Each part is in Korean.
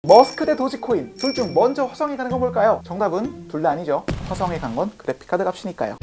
머스크 대 도지코인, 둘 중 먼저 화성에 가는 건 뭘까요? 정답은 둘 다 아니죠. 화성에 간 건 그래픽카드 값이니까요.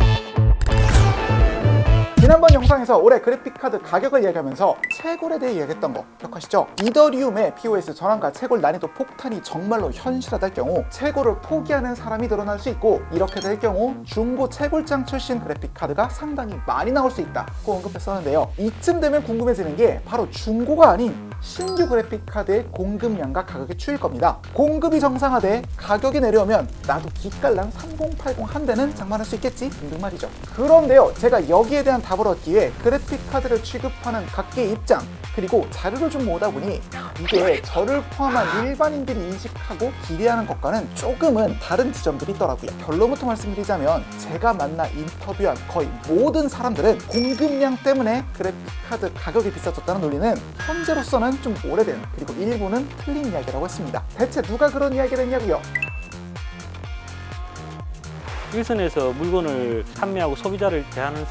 지난번 영상에서 올해 그래픽카드 가격을 이야기하면서 채굴에 대해 이야기했던 거 기억하시죠? 이더리움의 POS 전환과 채굴 난이도 폭탄이 정말로 현실화될 경우 채굴을 포기하는 사람이 늘어날 수 있고, 이렇게 될 경우 중고 채굴장 출신 그래픽카드가 상당히 많이 나올 수 있다고 언급했었는데요. 이쯤 되면 궁금해지는 게 바로 중고가 아닌 신규 그래픽카드의 공급량과 가격의 추이일 겁니다. 공급이 정상화돼 가격이 내려오면 나도 기깔난 3080 한 대는 장만할 수 있겠지? 등등 말이죠. 그런데요, 제가 여기에 대한 답을 얻기 위해 그래픽카드를 취급하는 각계의 입장, 그리고 자료를 좀 모으다 보니 이게 저를 포함한 일반인들이 인식하고 기대하는 것과는 조금은 다른 지점들이 있더라고요. 결론부터 말씀드리자면 제가 만나 인터뷰한 거의 모든 사람들은 공급량 때문에 그래픽카드 가격이 비싸졌다는 논리는 현재로서는 좀 오래된, 그리고 일부는 틀린 이야기라고 했습니다. 대체 누가 그런 이야기를 했냐고요? 일선에서 물건을 판매하고 소비자를 대하는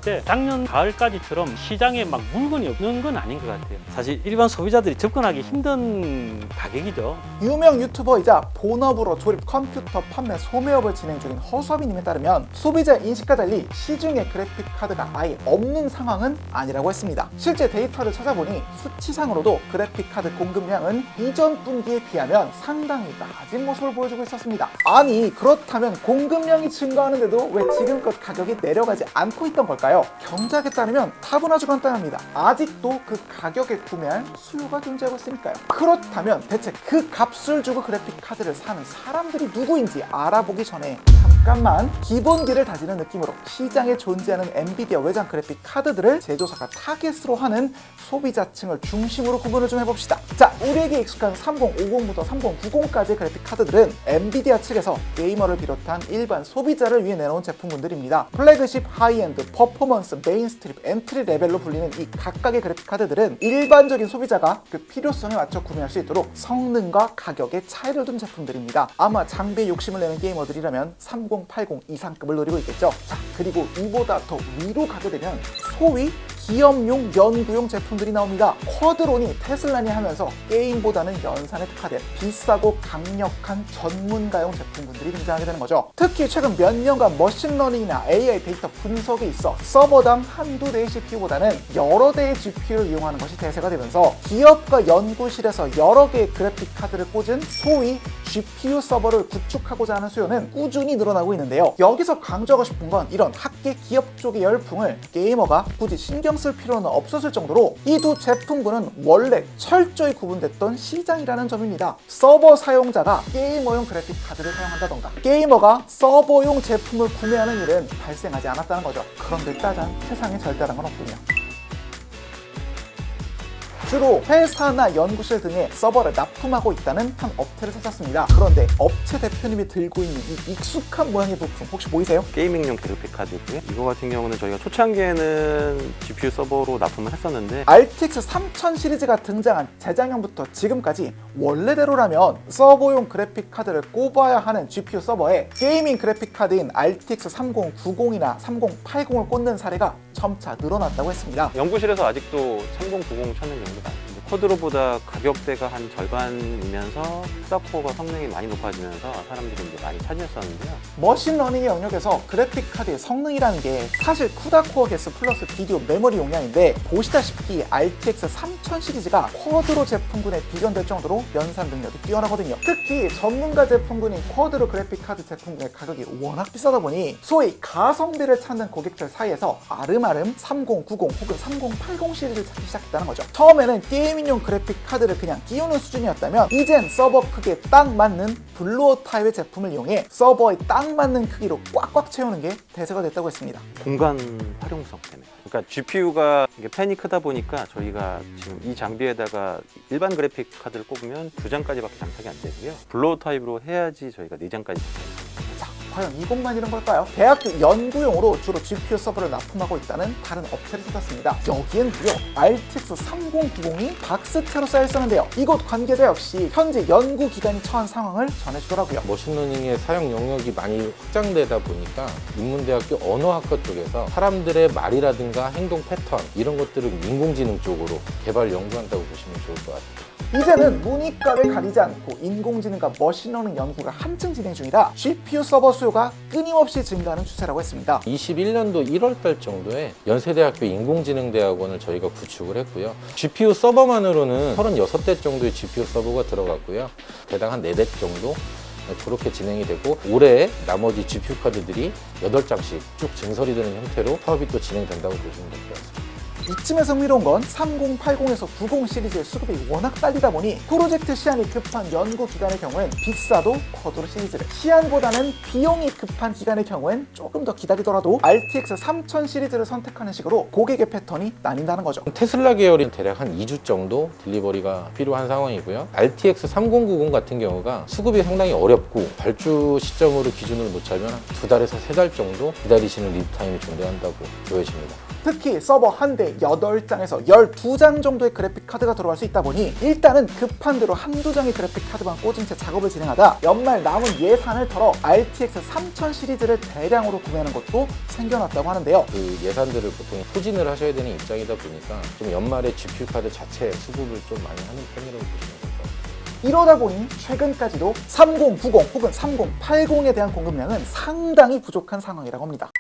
때 작년 가을까지처럼 시장에 막 물건이 없는 건 아닌 것 같아요. 사실 일반 소비자들이 접근하기 힘든 가격이죠. 유명 유튜버이자 본업으로 조립 컴퓨터 판매 소매업을 진행 중인 허수아비님에 따르면 소비자 인식과 달리 시중에 그래픽카드가 아예 없는 상황은 아니라고 했습니다. 실제 데이터를 찾아보니 수치상으로도 그래픽카드 공급량은 이전 분기에 비하면 상당히 낮은 모습을 보여주고 있었습니다. 아니, 그렇다면 공급량이 증가하는데도 왜 지금껏 가격이 내려가지 않고 있던 걸까요? 경작에 따르면 답은 아주 간단합니다. 아직도 그 가격에 구매할 수요가 존재하고 있으니까요. 그렇다면 대체 그 값을 주고 그래픽카드를 사는 사람들이 누구인지 알아보기 전에 잠깐만 기본기를 다지는 느낌으로 시장에 존재하는 엔비디아 외장 그래픽 카드들을 제조사가 타겟으로 하는 소비자층을 중심으로 구분을 좀 해봅시다. 자, 우리에게 익숙한 3050부터 3090까지의 그래픽 카드들은 엔비디아 측에서 게이머를 비롯한 일반 소비자를 위해 내놓은 제품군들입니다. 플래그십, 하이엔드, 퍼포먼스, 메인스트립, 엔트리 레벨로 불리는 이 각각의 그래픽 카드들은 일반적인 소비자가 그 필요성에 맞춰 구매할 수 있도록 성능과 가격의 차이를 둔 제품들입니다. 아마 장비에 욕심을 내는 게이머들이라면 3080 이상급을 노리고 있겠죠. 자, 그리고 이보다 더 위로 가게 되면 소위 기업용, 연구용 제품들이 나옵니다. 쿼드론이 테슬라니 하면서 게임보다는 연산에 특화된 비싸고 강력한 전문가용 제품군들이 등장하게 되는 거죠. 특히 최근 몇 년간 머신러닝이나 AI 데이터 분석에 있어 서버당 한두 대의 CPU보다는 여러 대의 GPU를 이용하는 것이 대세가 되면서 기업과 연구실에서 여러 개의 그래픽 카드를 꽂은 소위 GPU 서버를 구축하고자 하는 수요는 꾸준히 늘어나고 있는데요. 여기서 강조하고 싶은 건 이런 학계 기업 쪽의 열풍을 게이머가 굳이 신경 쓸 필요는 없었을 정도로 이 두 제품군은 원래 철저히 구분됐던 시장이라는 점입니다. 서버 사용자가 게이머용 그래픽 카드를 사용한다던가 게이머가 서버용 제품을 구매하는 일은 발생하지 않았다는 거죠. 그런데 짜잔, 세상에 절대란 건 없군요. 주로 회사나 연구실 등에 서버를 납품하고 있다는 한 업체를 찾았습니다. 그런데 업체 대표님이 들고 있는 이 익숙한 모양의 부품 혹시 보이세요? 게이밍용 그래픽 카드고요. 이거 같은 경우는 저희가 초창기에는 GPU 서버로 납품을 했었는데 RTX 3000 시리즈가 등장한 재작년부터 지금까지 원래대로라면 서버용 그래픽 카드를 꼽아야 하는 GPU 서버에 게이밍 그래픽 카드인 RTX 3090이나 3080을 꽂는 사례가 점차 늘어났다고 했습니다. 연구실에서 아직도 3090 찾는 경우도 많습니다. 쿼드로보다 가격대가 한 절반이면서 푸다코어가 성능이 많이 높아지면서 사람들이 이제 많이 찾으셨었는데요. 머신러닝의 영역에서 그래픽 카드의 성능이라는 게 사실 쿠다코어 개수 플러스 비디오 메모리 용량인데, 보시다시피 RTX 3000 시리즈가 쿼드로 제품군에 비견될 정도로 연산 능력이 뛰어나거든요. 특히 전문가 제품군인 쿼드로 그래픽 카드 제품군의 가격이 워낙 비싸다 보니 소위 가성비를 찾는 고객들 사이에서 아름아름 3090 혹은 3080 시리즈를 찾기 시작했다는 거죠. 처음에는 게이밍용 그래픽 카드를 그냥 끼우는 수준이었다면 이젠 서버 크기에 딱 맞는 블루어 타입의 제품을 이용해 서버에 딱 맞는 크기로 꽉꽉 채우는 게 대세가 됐다고 했습니다. 공간 활용성 때문에. 그러니까 GPU가 팬이 크다 보니까 저희가 지금 이 장비에다가 일반 그래픽 카드를 꼽으면 2장까지밖에 장착이 안 되고요. 블로어 타입으로 해야지 저희가 4장까지 장착이 됩니다. 과연 이것만 이런 걸까요? 대학교 연구용으로 주로 GPU 서버를 납품하고 있다는 다른 업체를 찾았습니다. 여기엔 무려 RTX 3090이 박스채로 쌓여있었는데요. 이곳 관계자 역시 현재 연구기관이 처한 상황을 전해주더라고요. 머신러닝의 사용 영역이 많이 확장되다 보니까 인문대학교 언어학과 쪽에서 사람들의 말이라든가 행동 패턴 이런 것들을 인공지능 쪽으로 개발 연구한다고 보시면 좋을 것 같아요. 이제는 문이과를 가리지 않고 인공지능과 머신러닝 연구가 한층 진행 중이라 GPU 서버 수요가 끊임없이 증가하는 추세라고 했습니다. 21년도 1월 달 정도에 연세대학교 인공지능대학원을 저희가 구축을 했고요. GPU 서버만으로는 36대 정도의 GPU 서버가 들어갔고요. 대당 한 4대 정도 그렇게 진행이 되고 올해 나머지 GPU 카드들이 8장씩 쭉 증설이 되는 형태로 사업이 또 진행된다고 보시면 될 것 같습니다. 이쯤에서 흥미로운 건 3080에서 90 시리즈의 수급이 워낙 딸리다 보니 프로젝트 시한이 급한 연구기관의 경우엔 비싸도 쿼드로 시리즈를, 시한보다는 비용이 급한 기관의 경우엔 조금 더 기다리더라도 RTX 3000 시리즈를 선택하는 식으로 고객의 패턴이 나뉜다는 거죠. 테슬라 계열인 대략 한 2주 정도 딜리버리가 필요한 상황이고요. RTX 3090 같은 경우가 수급이 상당히 어렵고 발주 시점으로 기준을 못 잡으면 2달에서 3달 정도 기다리시는 리드타임이 존재한다고 보여집니다. 특히 서버 한 대 8장에서 12장 정도의 그래픽카드가 들어갈 수 있다 보니 일단은 급한 대로 한두 장의 그래픽카드만 꽂은 채 작업을 진행하다 연말 남은 예산을 털어 RTX 3000 시리즈를 대량으로 구매하는 것도 생겨났다고 하는데요. 그 예산들을 보통 소진을 하셔야 되는 입장이다 보니까 좀 연말에 GPU 카드 자체 수급을 좀 많이 하는 편이라고 보시면 될 것 같아요. 이러다 보니 최근까지도 3090 혹은 3080에 대한 공급량은 상당히 부족한 상황이라고 합니다.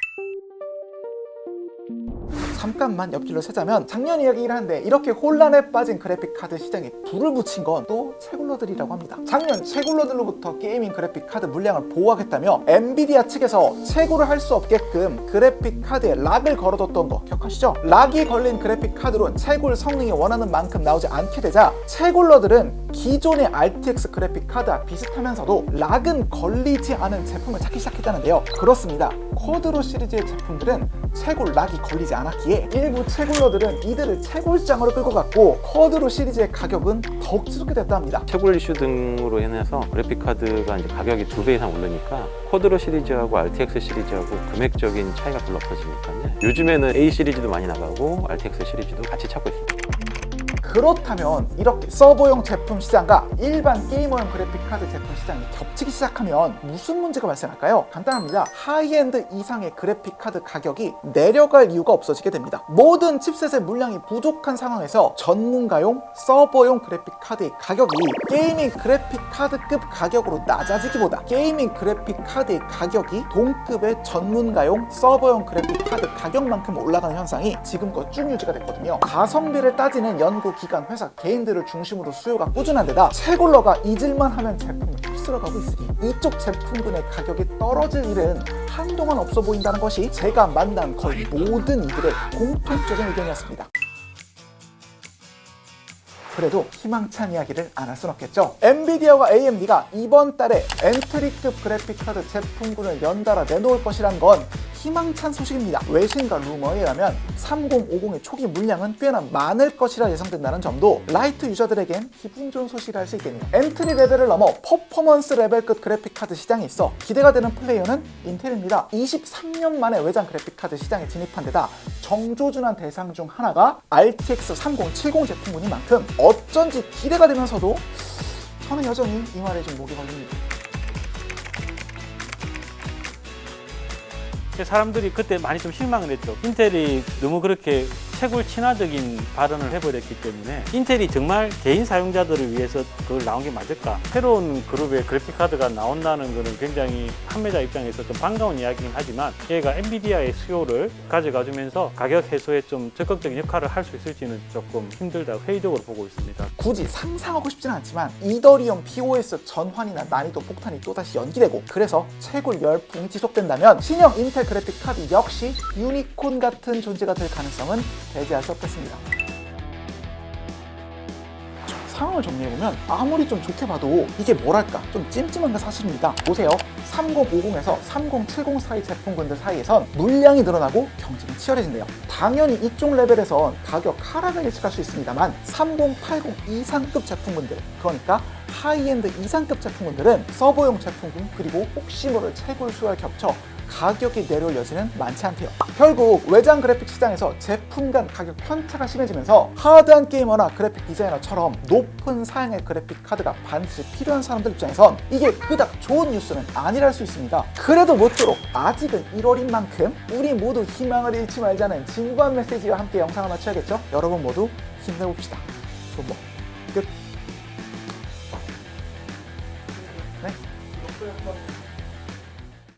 잠깐만 옆길로 세자면 작년 이야기를 하는데 이렇게 혼란에 빠진 그래픽카드 시장에 불을 붙인 건 또 채굴러들이라고 합니다. 작년 채굴러들로부터 게이밍 그래픽카드 물량을 보호하겠다며 엔비디아 측에서 채굴을 할 수 없게끔 그래픽카드에 락을 걸어뒀던 거 기억하시죠? 락이 걸린 그래픽카드로는 채굴 성능이 원하는 만큼 나오지 않게 되자 채굴러들은 기존의 RTX 그래픽카드와 비슷하면서도 락은 걸리지 않은 제품을 찾기 시작했다는데요. 그렇습니다. 쿼드로 시리즈의 제품들은 채굴 락이 걸리지 않았기에 일부 채굴러들은 이들을 채굴장으로 끌고 갔고 쿼드로 시리즈의 가격은 더욱 치솟게 됐다 합니다. 채굴 이슈 등으로 인해서 그래픽카드가 이제 가격이 2배 이상 오르니까 쿼드로 시리즈하고 RTX 시리즈하고 금액적인 차이가 별로 없어지니까요. 요즘에는 A 시리즈도 많이 나가고 RTX 시리즈도 같이 찾고 있습니다. 그렇다면 이렇게 서버용 제품 시장과 일반 게이머용 그래픽카드 제품 시장이 겹치기 시작하면 무슨 문제가 발생할까요? 간단합니다. 하이엔드 이상의 그래픽카드 가격이 내려갈 이유가 없어지게 됩니다. 모든 칩셋의 물량이 부족한 상황에서 전문가용 서버용 그래픽카드의 가격이 게이밍 그래픽카드급 가격으로 낮아지기보다 게이밍 그래픽카드의 가격이 동급의 전문가용 서버용 그래픽카드 가격만큼 올라가는 현상이 지금껏 쭉 유지가 됐거든요. 가성비를 따지는 연구 기관, 회사, 개인들을 중심으로 수요가 꾸준한 데다 채굴러가 잊을만 하면 제품이 휩쓸어가고 있으니 이쪽 제품군의 가격이 떨어질 일은 한동안 없어 보인다는 것이 제가 만난 거의 모든 이들의 공통적인 의견이었습니다. 그래도 희망찬 이야기를 안 할 순 없겠죠. 엔비디아와 AMD가 이번 달에 엔트리급 그래픽카드 제품군을 연달아 내놓을 것이란 건 희망찬 소식입니다. 외신과 루머에 의하면 3050의 초기 물량은 꽤나 많을 것이라 예상된다는 점도 라이트 유저들에겐 기분 좋은 소식이라 할 수 있겠네요. 엔트리 레벨을 넘어 퍼포먼스 레벨급 그래픽카드 시장에 있어 기대가 되는 플레이어는 인텔입니다. 23년 만에 외장 그래픽카드 시장에 진입한 데다 정조준한 대상 중 하나가 RTX 3070 제품군인 만큼 어쩐지 기대가 되면서도 저는 여전히 이 말에 좀 목이 걸립니다. 사람들이 그때 많이 좀 실망을 했죠. 인텔이 너무 그렇게 채굴 친화적인 발언을 해버렸기 때문에 인텔이 정말 개인 사용자들을 위해서 그걸 나온 게 맞을까? 새로운 그룹의 그래픽카드가 나온다는 것은 굉장히 판매자 입장에서 좀 반가운 이야기긴 하지만 얘가 엔비디아의 수요를 가져가주면서 가격 해소에 좀 적극적인 역할을 할 수 있을지는 조금 힘들다, 회의적으로 보고 있습니다. 굳이 상상하고 싶지는 않지만 이더리움 POS 전환이나 난이도 폭탄이 또다시 연기되고 그래서 채굴 열풍이 지속된다면 신형 인텔 그래픽카드 역시 유니콘 같은 존재가 될 가능성은 배제할 수 없겠습니다. 상황을 정리해보면 아무리 좀 좋게 봐도 이게 뭐랄까 좀 찜찜한 게 사실입니다. 보세요. 3050에서 3070 사이 제품군들 사이에선 물량이 늘어나고 경쟁이 치열해진대요. 당연히 이쪽 레벨에선 가격 하락을 예측할 수 있습니다만 3080 이상급 제품군들, 그러니까 하이엔드 이상급 제품군들은 서버용 제품군 그리고 혹시 모를 채굴 수요와 겹쳐 가격이 내려올 여지는 많지 않대요. 결국 외장 그래픽 시장에서 제품 간 가격 편차가 심해지면서 하드한 게이머나 그래픽 디자이너처럼 높은 사양의 그래픽 카드가 반드시 필요한 사람들 입장에선 이게 그닥 좋은 뉴스는 아니랄 수 있습니다. 그래도 모쪼록 아직은 1월인 만큼 우리 모두 희망을 잃지 말자는 진부한 메시지와 함께 영상을 마쳐야겠죠? 여러분 모두 힘내봅시다. 좋은 끝. 한번